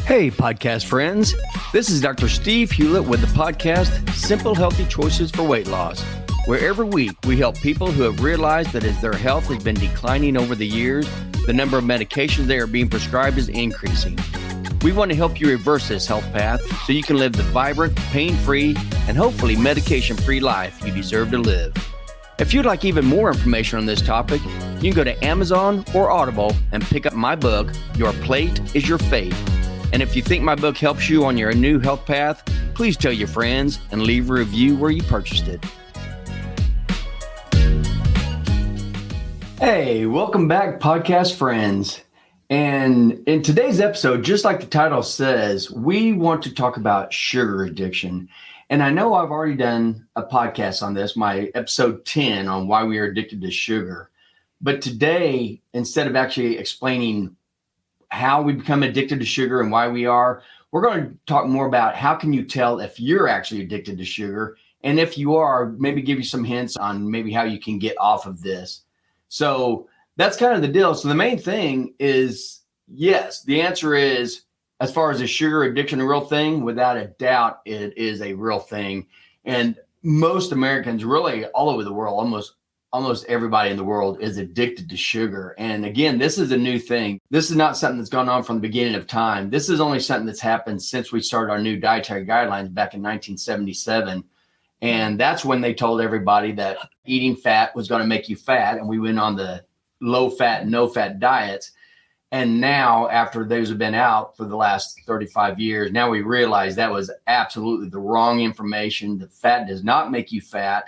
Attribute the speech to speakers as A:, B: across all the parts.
A: Hey, podcast friends. This is Dr. Steve Hewlett with the podcast Simple Healthy Choices for Weight Loss, where every week we help people who have realized that as their health has been declining over the years, the number of medications they are being prescribed is increasing. We want to help you reverse this health path so you can live the vibrant, pain-free, and hopefully medication-free life you deserve to live. If you'd like even more information on this topic, you can go to Amazon or Audible and pick up my book, Your Plate is Your Fate. And if you think my book helps you on your new health path, please tell your friends and leave a review where you purchased it. Hey, welcome back, podcast friends. And in today's episode, just like the title says, we want to talk about sugar addiction. And I know I've already done a podcast on this, my episode 10 on why we are addicted to sugar. But today, instead of actually explaining how we become addicted to sugar and why we are, we're going to talk more about how can you tell if you're actually addicted to sugar. And if you are, maybe give you some hints on maybe how you can get off of this. So that's kind of the deal. So the main thing is, yes, the answer is, as far as a sugar addiction, a real thing, without a doubt, it is a real thing. And most Americans, really all over the world, almost everybody in the world is addicted to sugar. And again, this is a new thing. This is not something that's gone on from the beginning of time. This is only something that's happened since we started our new dietary guidelines back in 1977. And that's when they told everybody that eating fat was going to make you fat. And we went on the low fat, no fat diets. And now, after those have been out for the last 35 years, now we realize that was absolutely the wrong information. The fat does not make you fat,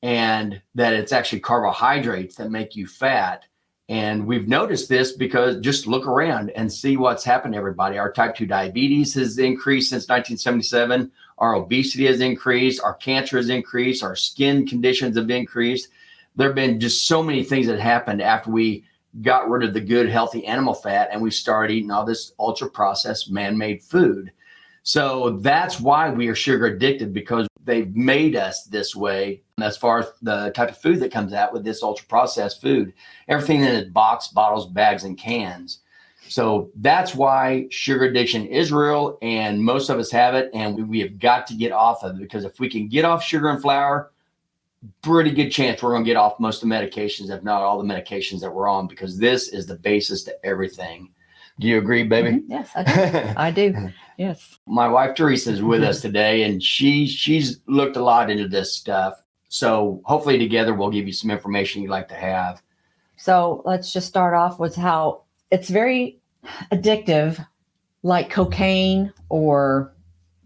A: and that it's actually carbohydrates that make you fat. And we've noticed this because just look around and see what's happened to everybody. Our type 2 diabetes has increased since 1977. Our obesity has increased. Our cancer has increased. Our skin conditions have increased. There have been just so many things that happened after we got rid of the good, healthy animal fat and we started eating all this ultra-processed man-made food. So that's why we are sugar addicted, because they've made us this way as far as the type of food that comes out with this ultra-processed food. Everything in it, box, bottles, bags, and cans. So that's why sugar addiction is real, and most of us have it, and we have got to get off of it, because if we can get off sugar and flour, pretty good chance we're going to get off most of the medications, if not all the medications that we're on, because this is the basis to everything. Do you agree, baby?
B: Mm-hmm. Yes, I do. I do. Yes.
A: My wife, Theresa, is with us today, and she's looked a lot into this stuff. So hopefully together we'll give you some information you'd like to have.
B: So let's just start off with how it's very addictive, like cocaine or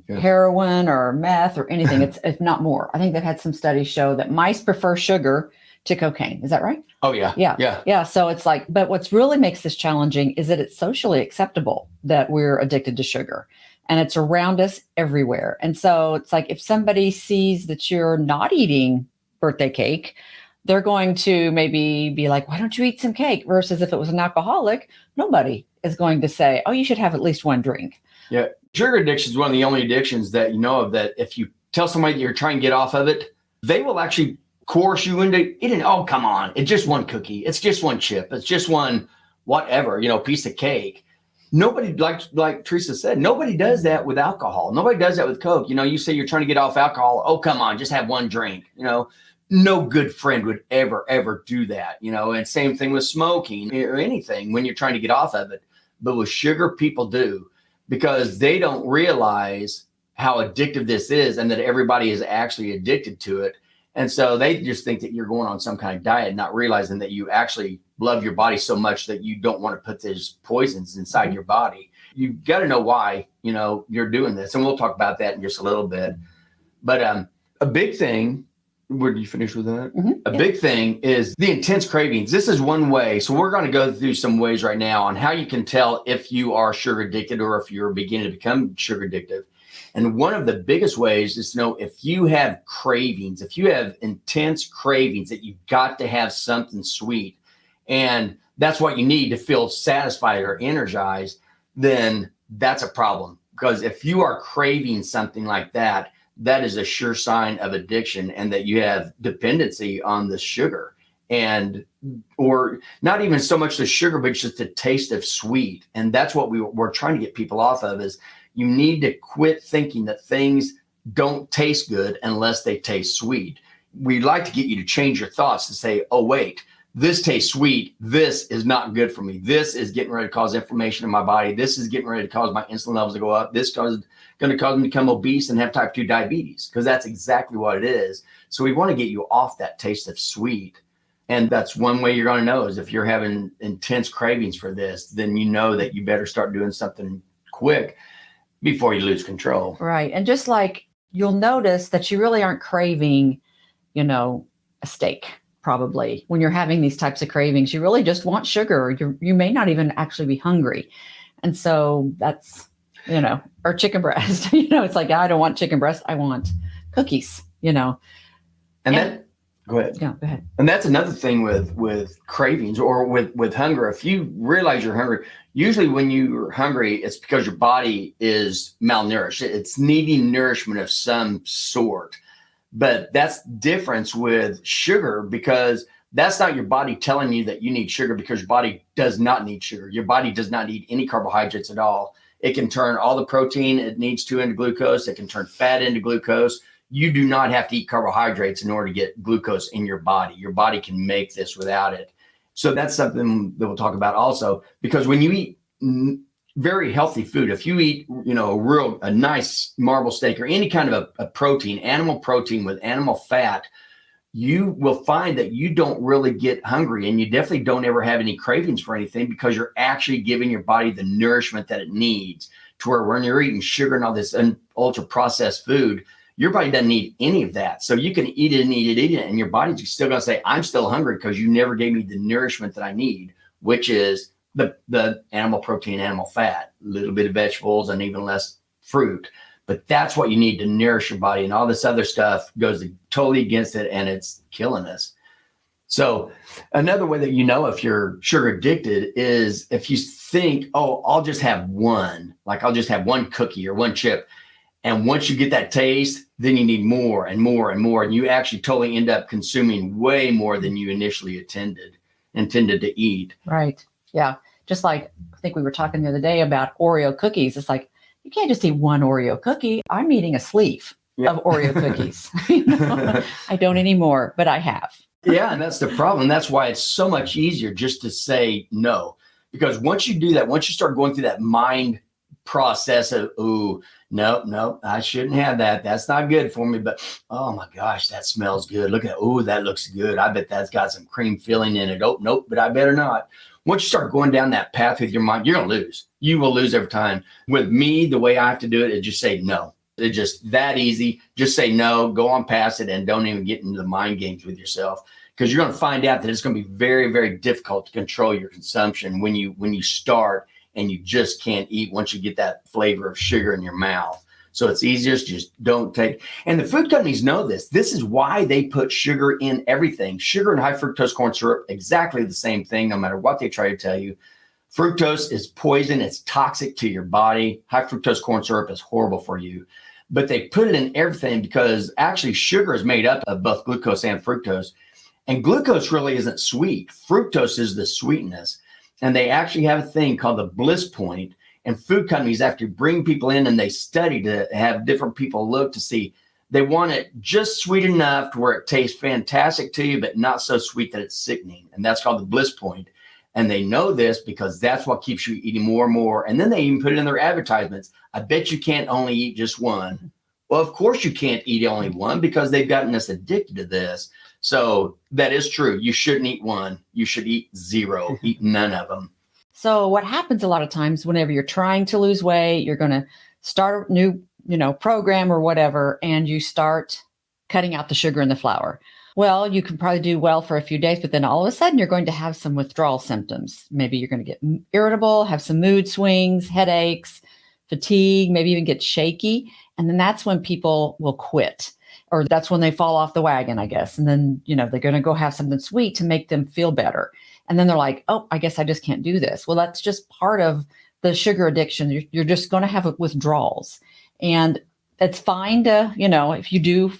B: heroin or meth or anything. It's not more. I think they've had some studies show that mice prefer sugar to cocaine. Is that right?
A: Oh, yeah.
B: Yeah. So it's like, but what's really makes this challenging is that it's socially acceptable that we're addicted to sugar, and it's around us everywhere. And so it's like, if somebody sees that you're not eating birthday cake, they're going to maybe be like, why don't you eat some cake? Versus if it was an alcoholic, nobody is going to say, oh, you should have at least one drink.
A: Yeah. Sugar addiction is one of the only addictions that you know of that if you tell somebody that you're trying to get off of it, they will actually coerce you into eating. Oh, come on. It's just one cookie. It's just one chip. It's just one whatever, piece of cake. Nobody, like Theresa said, nobody does that with alcohol. Nobody does that with Coke. You say you're trying to get off alcohol. Oh, come on, just have one drink. No good friend would ever do that. And same thing with smoking or anything when you're trying to get off of it. But with sugar, people do, because they don't realize how addictive this is and that everybody is actually addicted to it. And so they just think that you're going on some kind of diet, not realizing that you actually love your body so much that you don't want to put these poisons inside your body. You've got to know why, you're doing this. And we'll talk about that in just a little bit. But a big thing, where do you finish with that? Mm-hmm. Big thing is the intense cravings. This is one way. So we're going to go through some ways right now on how you can tell if you are sugar addicted or if you're beginning to become sugar addictive. And one of the biggest ways is to know if you have cravings, if you have intense cravings that you've got to have something sweet, and that's what you need to feel satisfied or energized, then that's a problem. Because if you are craving something like that, that is a sure sign of addiction and that you have dependency on the sugar. and or not even so much the sugar, but just the taste of sweet. And that's what we're trying to get people off of is you need to quit thinking that things don't taste good unless they taste sweet. We'd like to get you to change your thoughts to say, oh, wait, this tastes sweet. This is not good for me. This is getting ready to cause inflammation in my body. This is getting ready to cause my insulin levels to go up. This is going to cause me to become obese and have type 2 diabetes, because that's exactly what it is. So we want to get you off that taste of sweet. And that's one way you're going to know is if you're having intense cravings for this, then you know that you better start doing something quick before you lose control.
B: Right. And just like you'll notice that you really aren't craving, a steak, probably. When you're having these types of cravings, you really just want sugar. You may not even actually be hungry. And so that's, or chicken breast, it's like, I don't want chicken breast. I want cookies,
A: And go ahead.
B: Yeah, go ahead.
A: And that's another thing with cravings or with hunger. If you realize you're hungry, usually when you're hungry, it's because your body is malnourished. It's needing nourishment of some sort. But that's difference with sugar, because that's not your body telling you that you need sugar, because your body does not need sugar. Your body does not need any carbohydrates at all. It can turn all the protein it needs to into glucose. It can turn fat into glucose. You do not have to eat carbohydrates in order to get glucose in your body. Your body can make this without it. So that's something that we'll talk about also, because when you eat very healthy food, if you eat, a nice marble steak or any kind of a protein, animal protein with animal fat, you will find that you don't really get hungry, and you definitely don't ever have any cravings for anything, because you're actually giving your body the nourishment that it needs. To where when you're eating sugar and all this ultra processed food, your body doesn't need any of that. So you can eat it and eat it, and your body's still going to say, I'm still hungry because you never gave me the nourishment that I need, which is the animal protein, animal fat, a little bit of vegetables, and even less fruit. But that's what you need to nourish your body, and all this other stuff goes totally against it, and it's killing us. So another way that if you're sugar addicted is if you think, oh, I'll just have one, like I'll just have one cookie or one chip. And once you get that taste, then you need more and more and more. And you actually totally end up consuming way more than you initially intended to eat.
B: Right. Yeah. Just like, I think we were talking the other day about Oreo cookies. It's like, you can't just eat one Oreo cookie. I'm eating a sleeve of Oreo cookies. I don't anymore, but I have.
A: Yeah. And that's the problem. That's why it's so much easier just to say no. Because once you do that, once you start going through that mind process of, ooh, no, I shouldn't have that. That's not good for me. But, oh my gosh, that smells good. Look at that. Oh, that looks good. I bet that's got some cream filling in it. Oh, nope, but I better not. Once you start going down that path with your mind, you're going to lose. You will lose every time. With me, the way I have to do it is just say no. It's just that easy. Just say no, go on past it, and don't even get into the mind games with yourself, because you're going to find out that it's going to be very, very difficult to control your consumption when you start, and you just can't eat once you get that flavor of sugar in your mouth. So it's easiest, just don't take. And the food companies know this. This is why they put sugar in everything. Sugar and high fructose corn syrup, exactly the same thing, no matter what they try to tell you. Fructose is poison. It's toxic to your body. High fructose corn syrup is horrible for you. But they put it in everything because actually sugar is made up of both glucose and fructose. And glucose really isn't sweet. Fructose is the sweetness. And they actually have a thing called the bliss point. And food companies have to bring people in and they study to have different people look to see. They want it just sweet enough to where it tastes fantastic to you, but not so sweet that it's sickening. And that's called the bliss point. And they know this because that's what keeps you eating more and more. And then they even put it in their advertisements. I bet you can't only eat just one. Well, of course you can't eat only one, because they've gotten us addicted to this. So that is true. You shouldn't eat one. You should eat zero. Eat none of them.
B: So what happens a lot of times whenever you're trying to lose weight, you're going to start a new, program or whatever, and you start cutting out the sugar and the flour. Well, you can probably do well for a few days, but then all of a sudden you're going to have some withdrawal symptoms. Maybe you're going to get irritable, have some mood swings, headaches, fatigue, maybe even get shaky. And then that's when people will quit, or that's when they fall off the wagon, I guess. And then, they're going to go have something sweet to make them feel better. And then they're like, oh, I guess I just can't do this. Well, that's just part of the sugar addiction. You're just going to have withdrawals. And it's fine to, if you do,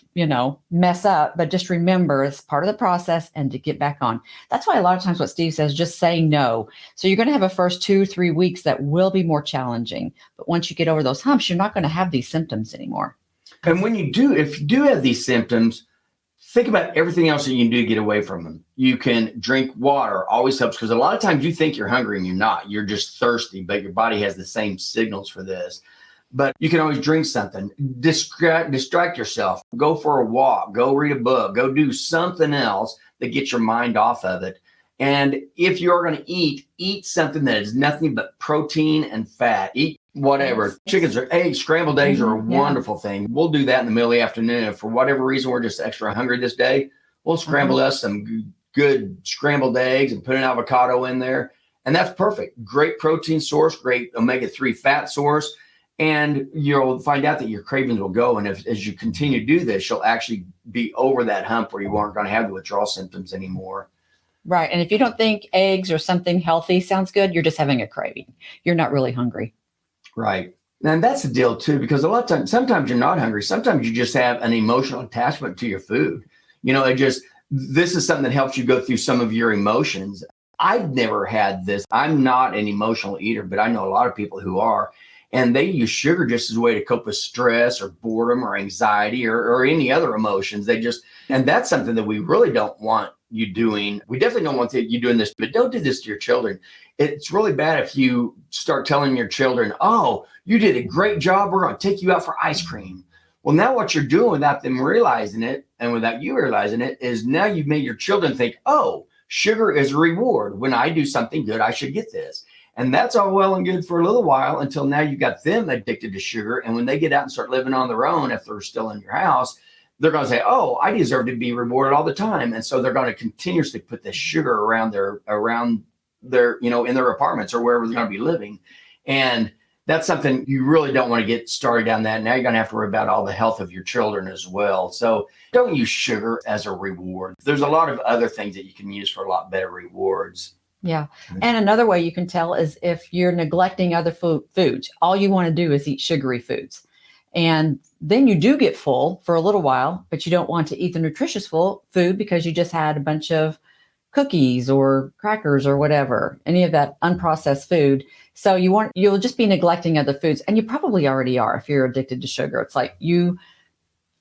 B: mess up, but just remember it's part of the process and to get back on. That's why a lot of times what Steve says, just say no. So you're going to have a first 2-3 weeks that will be more challenging. But once you get over those humps, you're not going to have these symptoms anymore.
A: And if you do have these symptoms, think about everything else that you can do to get away from them. You can drink water, always helps, because a lot of times you think you're hungry and you're not. You're just thirsty, but your body has the same signals for this. But you can always drink something, distract yourself, go for a walk, go read a book, go do something else that gets your mind off of it. And if you're going to eat something that is nothing but protein and fat. Eat whatever. Yes. Chickens or eggs, scrambled eggs are a wonderful thing. We'll do that in the middle of the afternoon. If for whatever reason we're just extra hungry this day, we'll scramble us some good scrambled eggs and put an avocado in there. And that's perfect. Great protein source, great omega-3 fat source. And you'll find out that your cravings will go. And as you continue to do this, you'll actually be over that hump where you aren't going to have the withdrawal symptoms anymore.
B: Right. And if you don't think eggs or something healthy sounds good, you're just having a craving. You're not really hungry.
A: Right. And that's the deal too, because a lot of times, sometimes you're not hungry. Sometimes you just have an emotional attachment to your food. This is something that helps you go through some of your emotions. I've never had this. I'm not an emotional eater, but I know a lot of people who are. And they use sugar just as a way to cope with stress or boredom or anxiety or any other emotions. And that's something that we really don't want you doing. We definitely don't want you doing this, but don't do this to your children. It's really bad if you start telling your children, oh, you did a great job. We're going to take you out for ice cream. Well, now what you're doing without them realizing it and without you realizing it is now you've made your children think, oh, sugar is a reward. When I do something good, I should get this. And that's all well and good for a little while until now you got them addicted to sugar. And when they get out and start living on their own, if they're still in your house, they're going to say, oh, I deserve to be rewarded all the time. And so they're going to continuously put this sugar around their, in their apartments or wherever they're going to be living. And that's something you really don't want to get started down that. Now you're going to have to worry about all the health of your children as well. So don't use sugar as a reward. There's a lot of other things that you can use for a lot better rewards.
B: Yeah. And another way you can tell is if you're neglecting other foods, all you want to do is eat sugary foods. And then you do get full for a little while, but you don't want to eat the nutritious food because you just had a bunch of cookies or crackers or whatever, any of that unprocessed food. So you'll just be neglecting other foods. And you probably already are if you're addicted to sugar. It's like you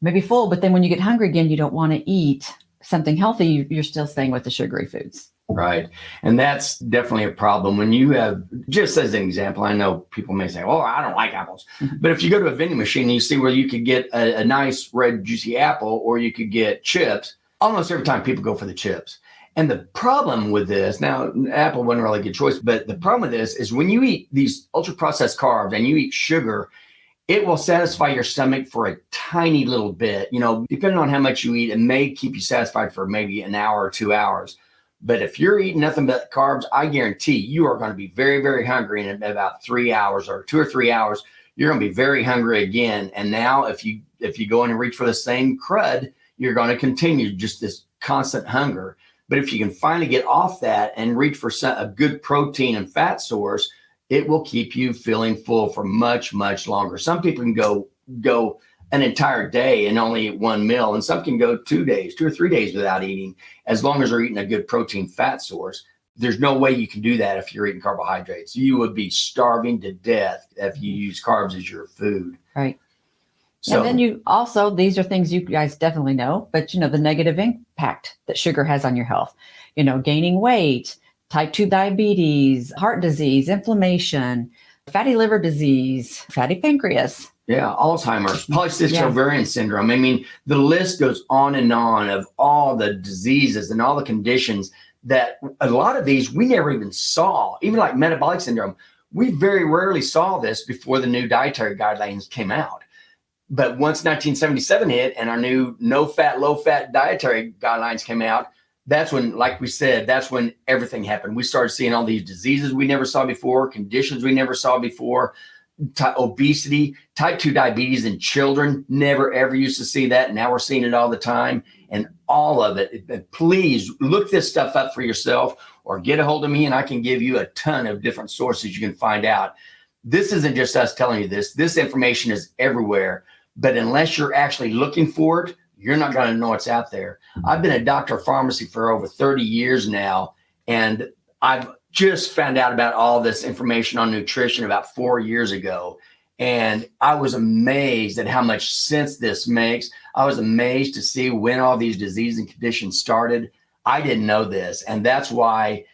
B: may be full, but then when you get hungry again, you don't want to eat something healthy. You're still staying with the sugary foods.
A: Right. And that's definitely a problem. When you have, just as an example, I know people may say, oh, I don't like apples. But if you go to a vending machine and you see where you could get a nice red juicy apple or you could get chips, almost every time people go for the chips. And the problem with this, now apple wasn't really a good choice, but the problem with this is when you eat these ultra processed carbs and you eat sugar, it will satisfy your stomach for a tiny little bit. Depending on how much you eat, it may keep you satisfied for maybe an hour or 2 hours. But if you're eating nothing but carbs, I guarantee you are going to be very, very hungry in about 3 hours or 2 or 3 hours. You're going to be very hungry again. And now if you go in and reach for the same crud, you're going to continue just this constant hunger. But if you can finally get off that and reach for a good protein and fat source, it will keep you feeling full for much, much longer. Some people can go an entire day and only eat one meal, and some can go 2 days, 2 or 3 days without eating, as long as they're eating a good protein fat source. There's no way you can do that if you're eating carbohydrates. You would be starving to death if you use carbs as your food.
B: Right. So, and then these are things you guys definitely know, but the negative impact that sugar has on your health, gaining weight, type 2 diabetes, heart disease, inflammation, fatty liver disease, fatty pancreas.
A: Yeah, Alzheimer's, polycystic ovarian syndrome. I mean, the list goes on of all the diseases and all the conditions that a lot of these we never even saw, even like metabolic syndrome. We very rarely saw this before the new dietary guidelines came out. But once 1977 hit and our new no-fat, low-fat dietary guidelines came out, that's when, like we said, that's when everything happened. We started seeing all these diseases we never saw before, conditions we never saw before, obesity, type 2 diabetes in children. Never, ever used to see that. Now we're seeing it all the time. And all of it. Please look this stuff up for yourself or get a hold of me and I can give you a ton of different sources you can find out. This isn't just us telling you this. This information is everywhere. But unless you're actually looking for it, you're not going to know what's out there. I've been a doctor of pharmacy for over 30 years now, and I've just found out about all this information on nutrition about 4 years ago. And I was amazed at how much sense this makes. I was amazed to see when all these diseases and conditions started. I didn't know this. And that's why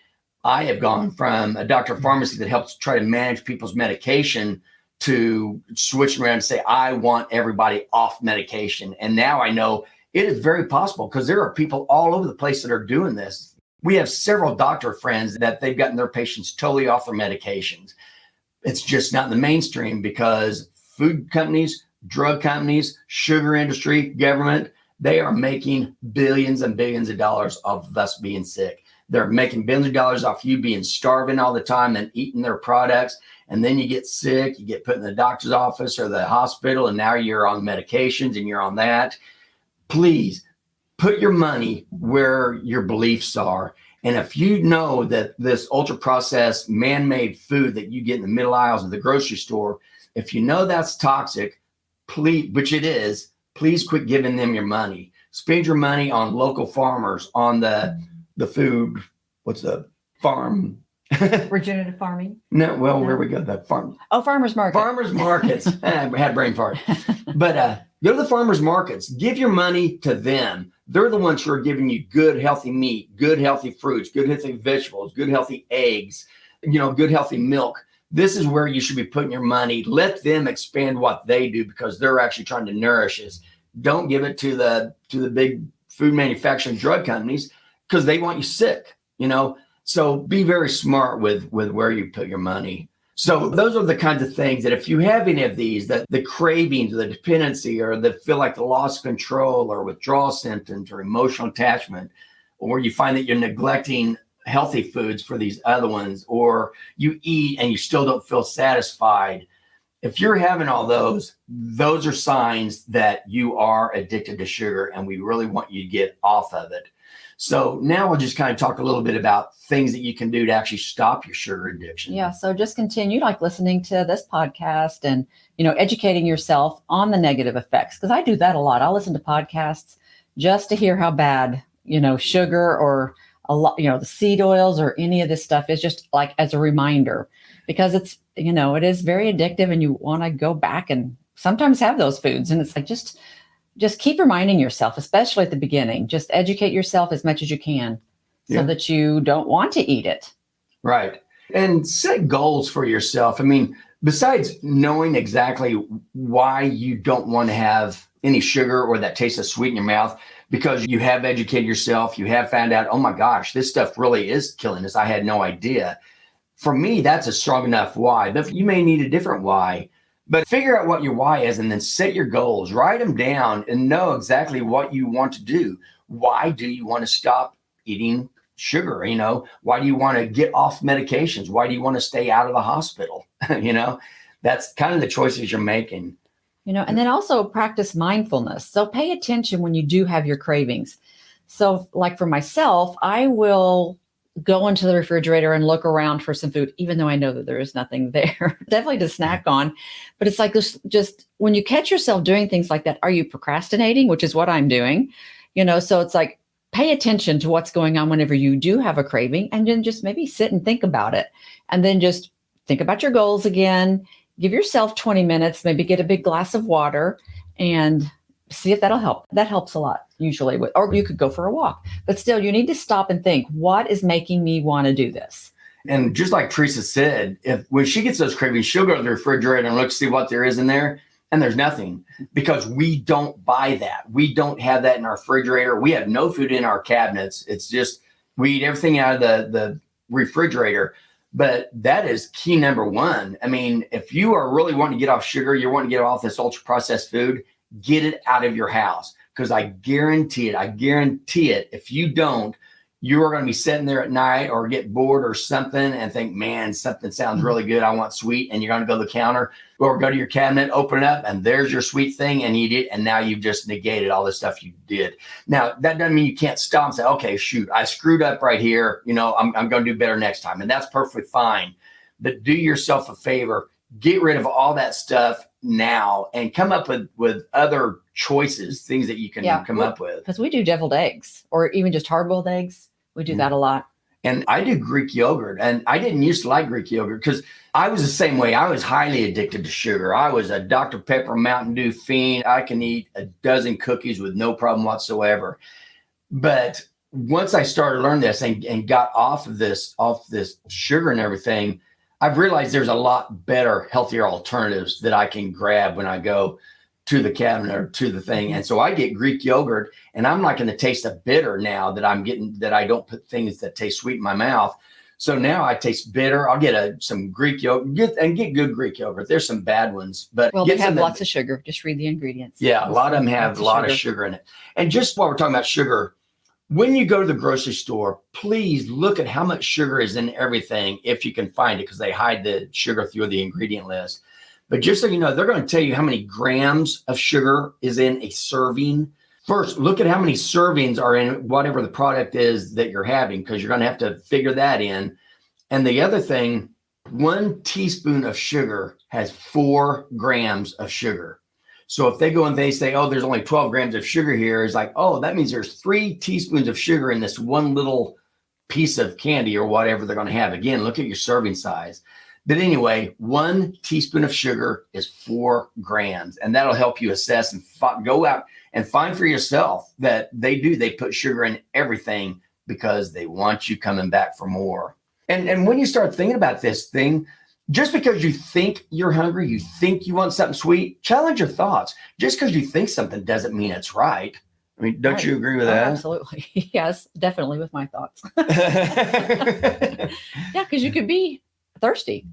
A: I have gone from a doctor of pharmacy that helps try to manage people's medication to switching around and say, I want everybody off medication. And now I know it is very possible because there are people all over the place that are doing this. We have several doctor friends that they've gotten their patients totally off their medications. It's just not in the mainstream because food companies, drug companies, sugar industry, government, they are making billions and billions of dollars off of us being sick. They're making billions of dollars off you being starving all the time and eating their products. And then you get sick, you get put in the doctor's office or the hospital, and now you're on medications and you're on that. Please put your money where your beliefs are. And if you know that this ultra-processed, man-made food that you get in the middle aisles of the grocery store, if you know that's toxic, please, which it is, please quit giving them your money. Spend your money on local farmers, on the food, what's the farm?
B: Regenerative farming?
A: No, well, where we go, the farm.
B: Oh, farmers market.
A: Farmers markets. I had a brain fart. But go to the farmers markets. Give your money to them. They're the ones who are giving you good, healthy meat, good, healthy fruits, good, healthy vegetables, good, healthy eggs, good, healthy milk. This is where you should be putting your money. Let them expand what they do because they're actually trying to nourish us. Don't give it to the big food manufacturing drug companies because they want you sick, So be very smart with where you put your money. So those are the kinds of things that if you have any of these, the cravings, the dependency, or the feel like the loss of control or withdrawal symptoms or emotional attachment, or you find that you're neglecting healthy foods for these other ones, or you eat and you still don't feel satisfied. If you're having all those are signs that you are addicted to sugar, and we really want you to get off of it. So now we'll just kind of talk a little bit about things that you can do to actually stop your sugar addiction.
B: Yeah. So just continue listening to this podcast and, educating yourself on the negative effects. Because I do that a lot. I'll listen to podcasts just to hear how bad, sugar or a lot, the seed oils or any of this stuff is, just like as a reminder, because it's, it is very addictive and you want to go back and sometimes have those foods. And it's like, just keep reminding yourself, especially at the beginning, just educate yourself as much as you can so that you don't want to eat it.
A: Right. And set goals for yourself. I mean, besides knowing exactly why you don't want to have any sugar or that taste of sweet in your mouth, because you have educated yourself, you have found out, oh my gosh, this stuff really is killing us. I had no idea. For me, that's a strong enough why. But you may need a different why. But figure out what your why is and then set your goals, write them down and know exactly what you want to do. Why do you want to stop eating sugar? Why do you want to get off medications? Why do you want to stay out of the hospital? That's kind of the choices you're making.
B: And then also practice mindfulness. So pay attention when you do have your cravings. So like for myself, I will go into the refrigerator and look around for some food, even though I know that there is nothing there, definitely to snack on. But it's like this, just when you catch yourself doing things like that, are you procrastinating, which is what I'm doing? So it's like, pay attention to what's going on whenever you do have a craving, and then just maybe sit and think about it. And then just think about your goals again, give yourself 20 minutes, maybe get a big glass of water and see if that'll help. That helps a lot usually, or you could go for a walk, but still you need to stop and think, what is making me want to do this?
A: And just like Theresa said, when she gets those cravings, she'll go to the refrigerator and look to see what there is in there. And there's nothing, because we don't buy that. We don't have that in our refrigerator. We have no food in our cabinets. It's just, we eat everything out of the refrigerator. But that is key number one. I mean, if you are really wanting to get off sugar, you're wanting to get off this ultra processed food, get it out of your house. Because I guarantee it, if you don't, you are going to be sitting there at night or get bored or something and think, man, something sounds really good. I want sweet. And you're going to go to the counter or go to your cabinet, open it up, and there's your sweet thing, and eat it. And now you've just negated all the stuff you did. Now, that doesn't mean you can't stop and say, okay, shoot, I screwed up right here. I'm going to do better next time. And that's perfectly fine. But do yourself a favor. Get rid of all that stuff now and come up with other choices, things that you can come up with.
B: Because we do deviled eggs or even just hard-boiled eggs. We do that a lot.
A: And I do Greek yogurt, and I didn't used to like Greek yogurt because I was the same way. I was highly addicted to sugar. I was a Dr. Pepper Mountain Dew fiend. I can eat a dozen cookies with no problem whatsoever. But once I started learning this and got off this sugar and everything, I've realized there's a lot better, healthier alternatives that I can grab when I go to the cabinet or to the thing. And so I get Greek yogurt, and I'm not going to taste a bitter now that I'm getting, that I don't put things that taste sweet in my mouth. So now I taste bitter. I'll get some Greek yogurt, get good Greek yogurt. There's some bad ones, but
B: they have lots of sugar. Just read the ingredients.
A: Yeah, a lot of them have a lot of sugar in it. And just while we're talking about sugar, when you go to the grocery store, please look at how much sugar is in everything if you can find it, because they hide the sugar through the ingredient list. But just so you know, they're going to tell you how many grams of sugar is in a serving. First, look at how many servings are in whatever the product is that you're having, because you're going to have to figure that in. And the other thing, 1 teaspoon of sugar has 4 grams of sugar. So if they go and they say, oh, there's only 12 grams of sugar here, it's like, oh, that means there's 3 teaspoons of sugar in this one little piece of candy or whatever they're going to have. Again, look at your serving size. But anyway, 1 teaspoon of sugar is 4 grams, and that'll help you assess and go out and find for yourself that they put sugar in everything because they want you coming back for more. And when you start thinking about this thing, just because you think you're hungry, you think you want something sweet, challenge your thoughts. Just because you think something doesn't mean it's right. I mean, don't you agree with that?
B: Absolutely. Yes, definitely with my thoughts. Yeah, because you could be thirsty.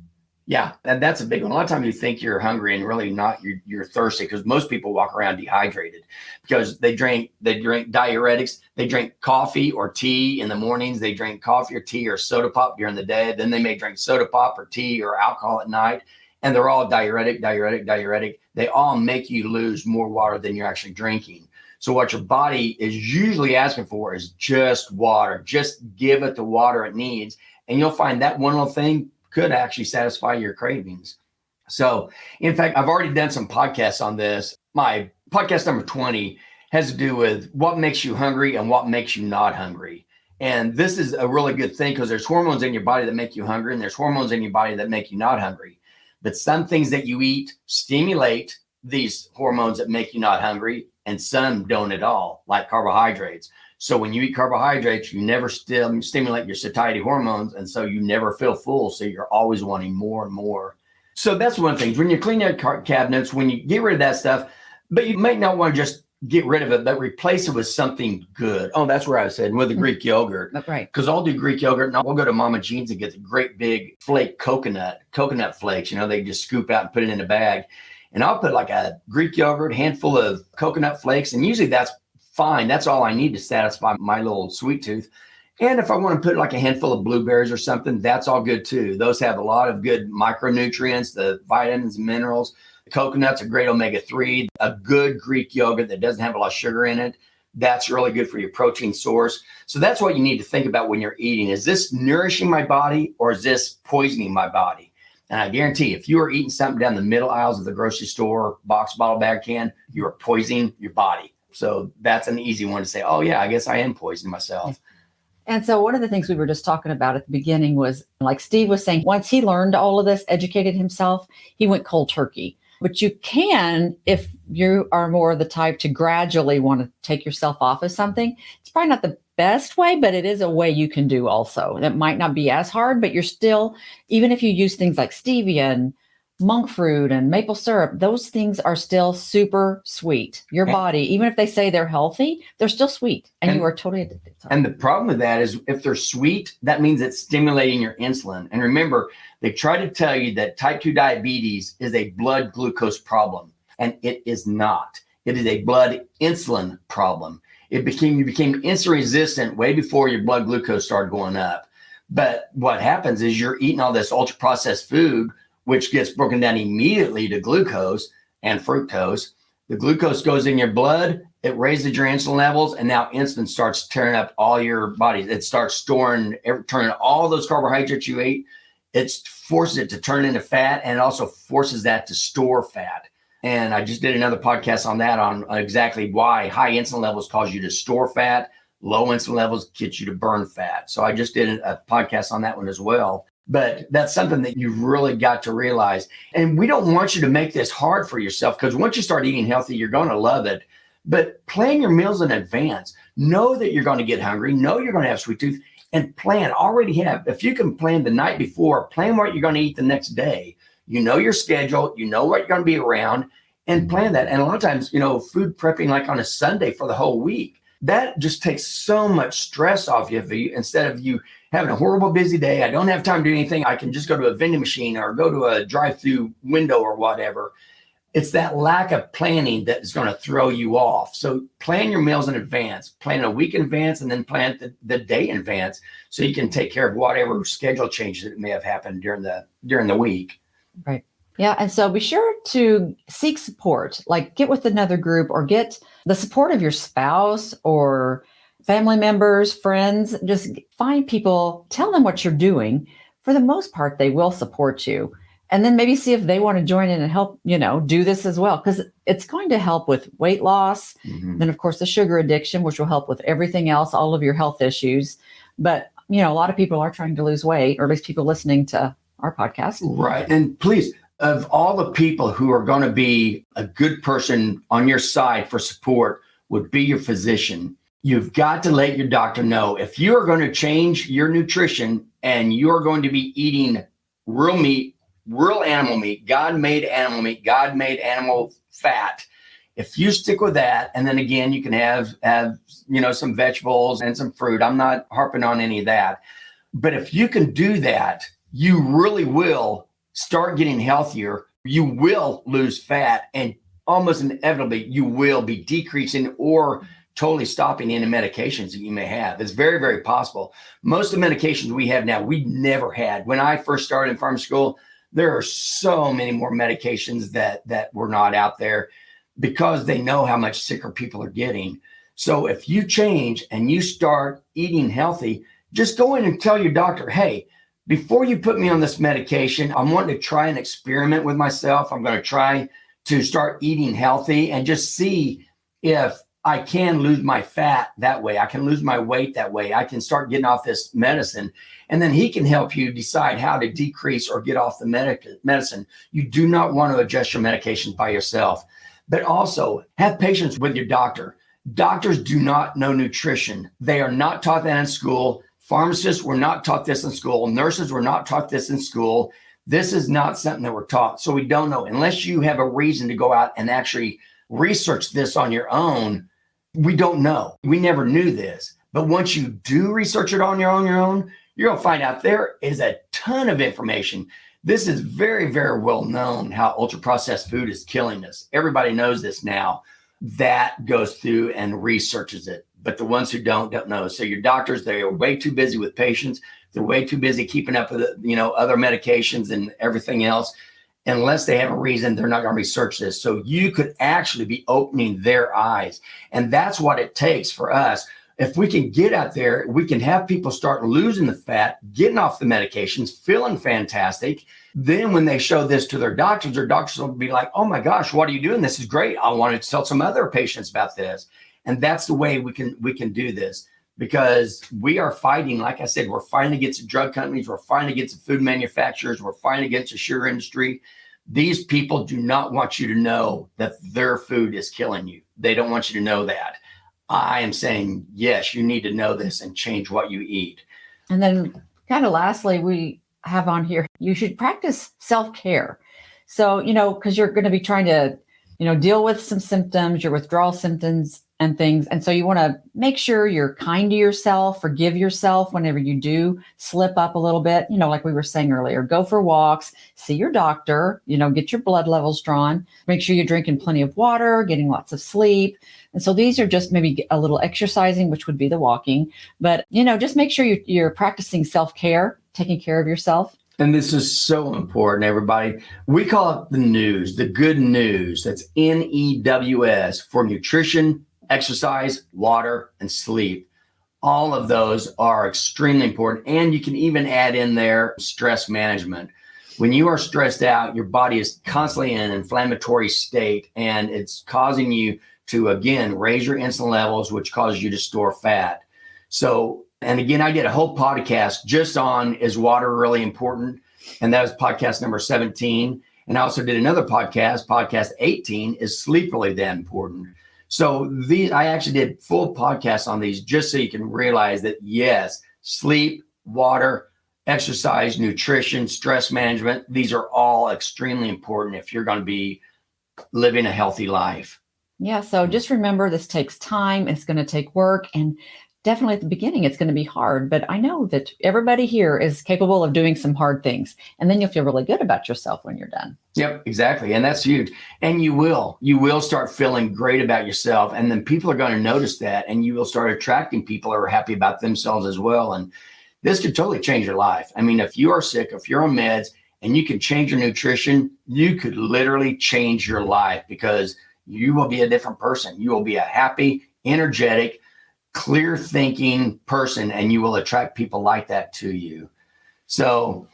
A: Yeah, and that's a big one. A lot of times you think you're hungry and really not. You're thirsty, because most people walk around dehydrated because they drink diuretics. They drink coffee or tea in the mornings. They drink coffee or tea or soda pop during the day. Then they may drink soda pop or tea or alcohol at night, and they're all diuretic. They all make you lose more water than you're actually drinking. So what your body is usually asking for is just water. Just give it the water it needs, and you'll find that one little thing could actually satisfy your cravings. So, in fact, I've already done some podcasts on this. My podcast number 20 has to do with what makes you hungry and what makes you not hungry. And this is a really good thing, because there's hormones in your body that make you hungry, and there's hormones in your body that make you not hungry. But some things that you eat stimulate these hormones that make you not hungry, and some don't at all, like carbohydrates. So when you eat carbohydrates, you never stimulate your satiety hormones, and so you never feel full. So you're always wanting more and more. So that's one of the things. When you clean your cabinets, when you get rid of that stuff, but you may not want to just get rid of it, but replace it with something good. Oh, that's where I said with the Greek yogurt.
B: Right.
A: Because I'll do Greek yogurt, and we'll go to Mama Jean's and get the great big flake coconut flakes. They just scoop out and put it in a bag. And I'll put like a Greek yogurt, handful of coconut flakes, and usually that's fine. That's all I need to satisfy my little sweet tooth. And if I want to put like a handful of blueberries or something, that's all good too. Those have a lot of good micronutrients, the vitamins and minerals. The coconut's a great omega-3. A good Greek yogurt that doesn't have a lot of sugar in it, that's really good for your protein source. So that's what you need to think about when you're eating. Is this nourishing my body, or is this poisoning my body? And I guarantee if you are eating something down the middle aisles of the grocery store, box, bottle, bag, can, you are poisoning your body. So that's an easy one to say, oh, yeah, I guess I am poisoning myself.
B: And so one of the things we were just talking about at the beginning was, like Steve was saying, once he learned all of this, educated himself, he went cold turkey. But you can, if you are more the type to gradually want to take yourself off of something, it's probably not the best way, but it is a way you can do also. That might not be as hard, but you're still, even if you use things like stevia and monk fruit and maple syrup, those things are still super sweet. Your body, even if they say they're healthy, they're still sweet, and you are totally addicted.
A: And the problem with that is, if they're sweet, that means it's stimulating your insulin. And remember, they try to tell you that type 2 diabetes is a blood glucose problem, and it is not. It is a blood insulin problem. You became insulin resistant way before your blood glucose started going up. But what happens is you're eating all this ultra processed food, which gets broken down immediately to glucose and fructose. The glucose goes in your blood, it raises your insulin levels, and now insulin starts tearing up all your bodies. It starts turning all those carbohydrates you ate. It forces it to turn into fat, and it also forces that to store fat. And I just did another podcast on that, on exactly why high insulin levels cause you to store fat, low insulin levels get you to burn fat. So I just did a podcast on that one as well. But that's something that you've really got to realize. And we don't want you to make this hard for yourself, because once you start eating healthy, you're going to love it. But plan your meals in advance. Know that you're going to get hungry. Know you're going to have sweet tooth, and plan. Already have. If you can plan the night before, plan what you're going to eat the next day. You know your schedule. You know what you're going to be around, and plan that. And a lot of times, food prepping like on a Sunday for the whole week, that just takes so much stress off you. Instead of you having a horrible busy day, I don't have time to do anything, I can just go to a vending machine or go to a drive-through window or whatever. It's that lack of planning that is going to throw you off. So plan your meals in advance, plan a week in advance, and then plan the day in advance, so you can take care of whatever schedule changes that may have happened during the week.
B: Right. Yeah. And so be sure to seek support, like get with another group or get the support of your spouse or family members, friends. Just find people, tell them what you're doing. For the most part, they will support you. And then maybe see if they want to join in and help, do this as well, because it's going to help with weight loss. Mm-hmm. Then, of course, the sugar addiction, which will help with everything else, all of your health issues. But, a lot of people are trying to lose weight, or at least people listening to our podcast.
A: Right. And please, of all the people who are going to be a good person on your side for support, would be your physician. You've got to let your doctor know if you are going to change your nutrition and you're going to be eating real meat, real animal meat, God-made animal fat. If you stick with that, and then again, you can have some vegetables and some fruit. I'm not harping on any of that. But if you can do that, you really will start getting healthier. You will lose fat, and almost inevitably, you will be decreasing or totally stopping any medications that you may have. It's very, very possible. Most of the medications we have now, we never had. When I first started in pharmacy school, there are so many more medications that were not out there, because they know how much sicker people are getting. So if you change and you start eating healthy, just go in and tell your doctor, hey, before you put me on this medication, I'm wanting to try an experiment with myself. I'm going to try to start eating healthy and just see if I can lose my fat that way. I can lose my weight that way. I can start getting off this medicine. And then he can help you decide how to decrease or get off the medicine. You do not want to adjust your medications by yourself. But also have patience with your doctor. Doctors do not know nutrition. They are not taught that in school. Pharmacists were not taught this in school. Nurses were not taught this in school. This is not something that we're taught. So we don't know. Unless you have a reason to go out and actually research this on your own, we don't know. We never knew this. But once you do research it on your own, you're going to find out there is a ton of information. This is very, very well known how ultra-processed food is killing us. Everybody knows this now. That goes through and researches it. But the ones who don't know. So your doctors, they are way too busy with patients. They're way too busy keeping up with other medications and everything else. Unless they have a reason, they're not going to research this. So you could actually be opening their eyes. And that's what it takes for us. If we can get out there, we can have people start losing the fat, getting off the medications, feeling fantastic. Then when they show this to their doctors will be like, oh my gosh, what are you doing? This is great. I want to tell some other patients about this. And that's the way we can do this, because we are fighting, like I said, we're fighting against the drug companies. We're fighting against the food manufacturers. We're fighting against the sugar industry. These people do not want you to know that their food is killing you. They don't want you to know that. I am saying, yes, you need to know this and change what you eat.
B: And then kind of lastly, we have on here, you should practice self-care. So, because you're going to be trying to, deal with some symptoms, your withdrawal symptoms and things. And so you want to make sure you're kind to yourself, forgive yourself whenever you do slip up a little bit, like we were saying earlier, go for walks, see your doctor, get your blood levels drawn, make sure you're drinking plenty of water, getting lots of sleep. And so these are just maybe a little exercising, which would be the walking, but, just make sure you're practicing self-care, taking care of yourself.
A: And this is so important, everybody. We call it the news, the good news. That's NEWS for nutrition, exercise, water, and sleep. All of those are extremely important. And you can even add in there stress management. When you are stressed out, your body is constantly in an inflammatory state, and it's causing you to, again, raise your insulin levels, which causes you to store fat. So, and again, I did a whole podcast just on, is water really important? And that was podcast number 17. And I also did another podcast 18, is sleep really that important? So I actually did full podcasts on these just so you can realize that, yes, sleep, water, exercise, nutrition, stress management, these are all extremely important if you're going to be living a healthy life.
B: Yeah. So just remember, this takes time. It's going to take work. And definitely at the beginning, it's going to be hard. But I know that everybody here is capable of doing some hard things. And then you'll feel really good about yourself when you're done.
A: Yep, exactly. And that's huge. And you will start feeling great about yourself. And then people are going to notice that. And you will start attracting people who are happy about themselves as well. And this could totally change your life. I mean, if you are sick, if you're on meds and you can change your nutrition, you could literally change your life, because you will be a different person. You will be a happy, energetic, clear thinking person, and you will attract people like that to you. So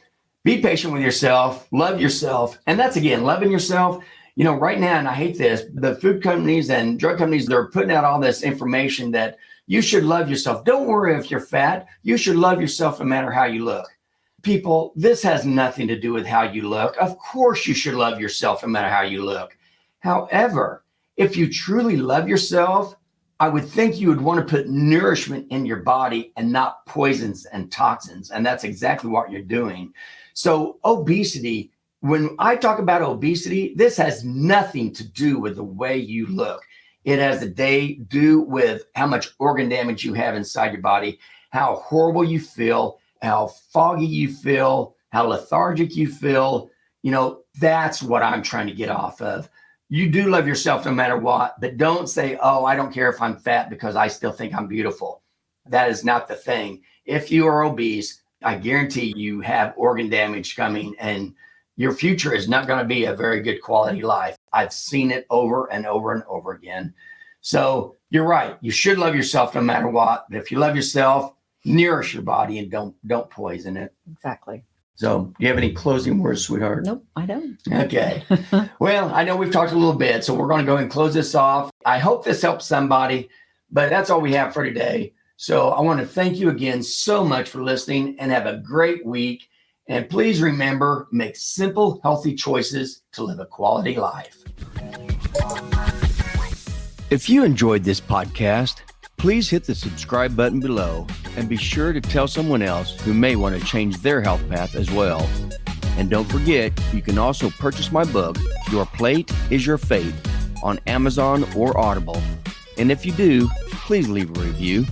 A: be patient with yourself, love yourself. And that's, again, loving yourself. You know, right now, and I hate this, the food companies and drug companies, they're putting out all this information that you should love yourself. Don't worry if you're fat. You should love yourself no matter how you look. People, this has nothing to do with how you look. Of course, you should love yourself no matter how you look. However, if you truly love yourself, I would think you would want to put nourishment in your body and not poisons and toxins. And that's exactly what you're doing. So obesity, when I talk about obesity, this has nothing to do with the way you look. It has to do with how much organ damage you have inside your body, how horrible you feel, how foggy you feel, how lethargic you feel. You know, that's what I'm trying to get off of. You do love yourself no matter what, but don't say, oh, I don't care if I'm fat because I still think I'm beautiful. That is not the thing. If you are obese, I guarantee you have organ damage coming, and your future is not going to be a very good quality life. I've seen it over and over and over again. So you're right. You should love yourself no matter what. But if you love yourself, nourish your body and don't poison it.
B: Exactly.
A: So do you have any closing words, sweetheart?
B: Nope, I don't.
A: Okay. Well, I know we've talked a little bit, so we're going to go ahead and close this off. I hope this helps somebody, but that's all we have for today. So I want to thank you again so much for listening, and have a great week. And please remember, make simple, healthy choices to live a quality life. If you enjoyed this podcast, please hit the subscribe button below and be sure to tell someone else who may want to change their health path as well. And don't forget, you can also purchase my book, Your Plate is Your Fate, on Amazon or Audible. And if you do, please leave a review.